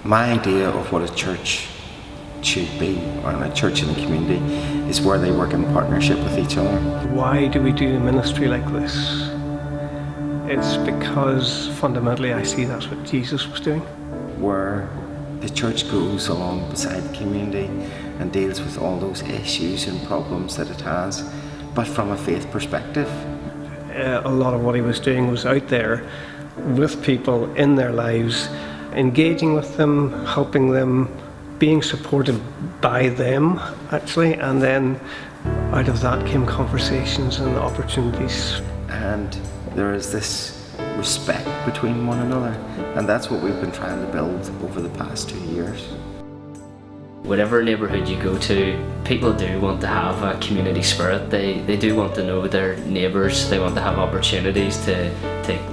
My idea of what a church should be, and a church in the community, is where they work in partnership with each other. Why do we do ministry like this? It's because fundamentally I see that's what Jesus was doing. Where the church goes along beside the community and deals with all those issues and problems that it has, but from a faith perspective. A lot of what he was doing was out there with people in their lives, engaging with them, helping them, being supported by them actually, and then out of that came conversations and opportunities. And there is this respect between one another, and that's what we've been trying to build over the past 2 years. Whatever neighbourhood you go to, people do want to have a community spirit. They do want to know their neighbours. They want to have opportunities to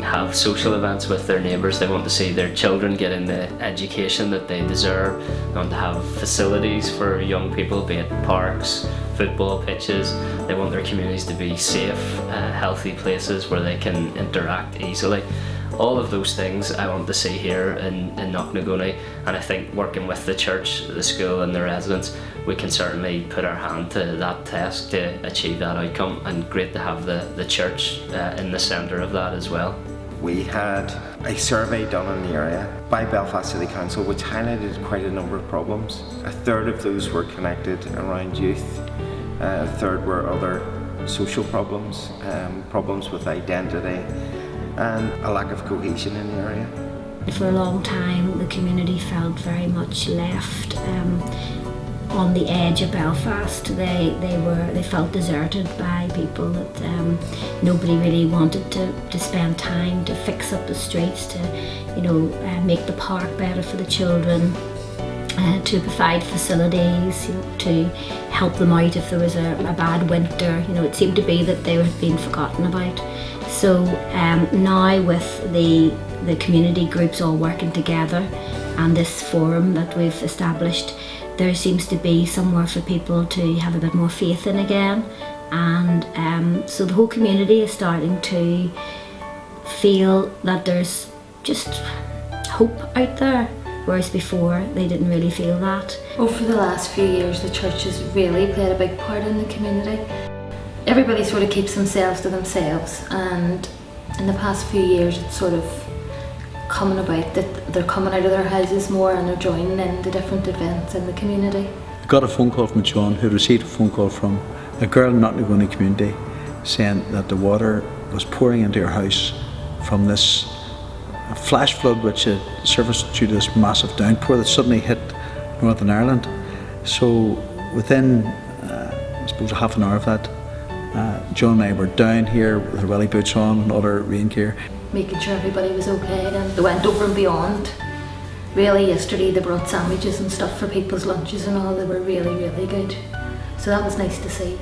have social events with their neighbours. They want to see their children getting the education that they deserve. They want to have facilities for young people, be it parks, football pitches. They want their communities to be safe, healthy places where they can interact easily. All of those things I want to see here in Knocknagoney, and I think working with the church, the school and the residents, we can certainly put our hand to that task to achieve that outcome, and great to have the church in the centre of that as well. We had a survey done in the area by Belfast City Council which highlighted quite a number of problems. A third of those were connected around youth, a third were other social problems, problems with identity, and a lack of cohesion in the area. For a long time the community felt very much left on the edge of Belfast. They felt deserted by people, that nobody really wanted to spend time to fix up the streets, to make the park better for the children, to provide facilities, to help them out if there was a bad winter. It seemed to be that they were being forgotten about. So now with the community groups all working together and this forum that we've established, there seems to be somewhere for people to have a bit more faith in again, and so the whole community is starting to feel that there's just hope out there, whereas before they didn't really feel that. Over the last few years the church has really played a big part in the community. Everybody sort of keeps themselves to themselves, and in the past few years it's sort of coming about that they're coming out of their houses more and they're joining in the different events in the community. I got a phone call from John, who received a phone call from a girl in Knocknagoney community saying that the water was pouring into her house from this flash flood which had surfaced due to this massive downpour that suddenly hit Northern Ireland. So within I suppose a half an hour of that, John and I were down here with our welly boots on and other rain gear, making sure everybody was okay, and they went over and beyond. Really, yesterday they brought sandwiches and stuff for people's lunches and all. They were really, really good. So that was nice to see,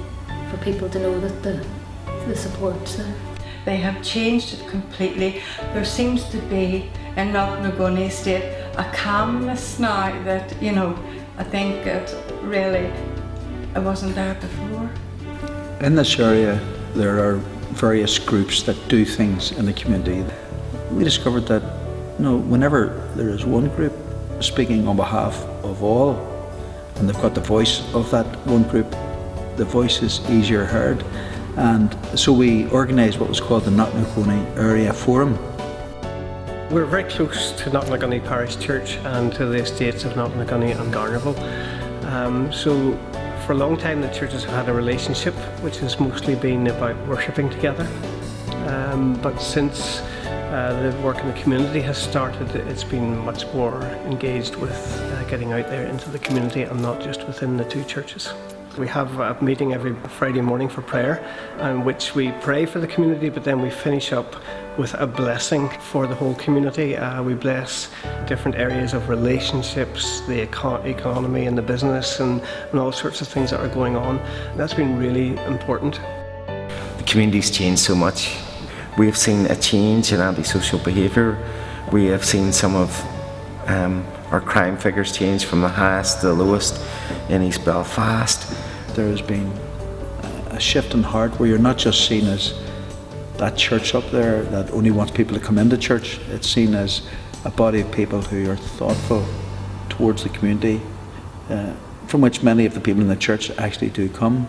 for people to know that the support's there. They have changed it completely. There seems to be in Knocknagoney Estate a calmness now that, I think it wasn't there before. In this area there are various groups that do things in the community. We discovered that whenever there is one group speaking on behalf of all, and they've got the voice of that one group, the voice is easier heard. And so we organised what was called the Knocknagoney Area Forum. We're very close to Knocknagoney Parish Church and to the estates of Knocknagoney and Garnerville. So for a long time the churches have had a relationship which has mostly been about worshipping together. But since the work in the community has started, it's been much more engaged with getting out there into the community and not just within the two churches. We have a meeting every Friday morning for prayer, in which we pray for the community, but then we finish up with a blessing for the whole community. We bless different areas of relationships, the economy and the business and all sorts of things that are going on. That's been really important. The community's changed so much. We have seen a change in antisocial behaviour. We have seen some of our crime figures change from the highest to the lowest in East Belfast. There has been a shift in heart where you're not just seen as that church up there that only wants people to come into church. It's seen as a body of people who are thoughtful, towards the community, from which many of the people in the church actually do come.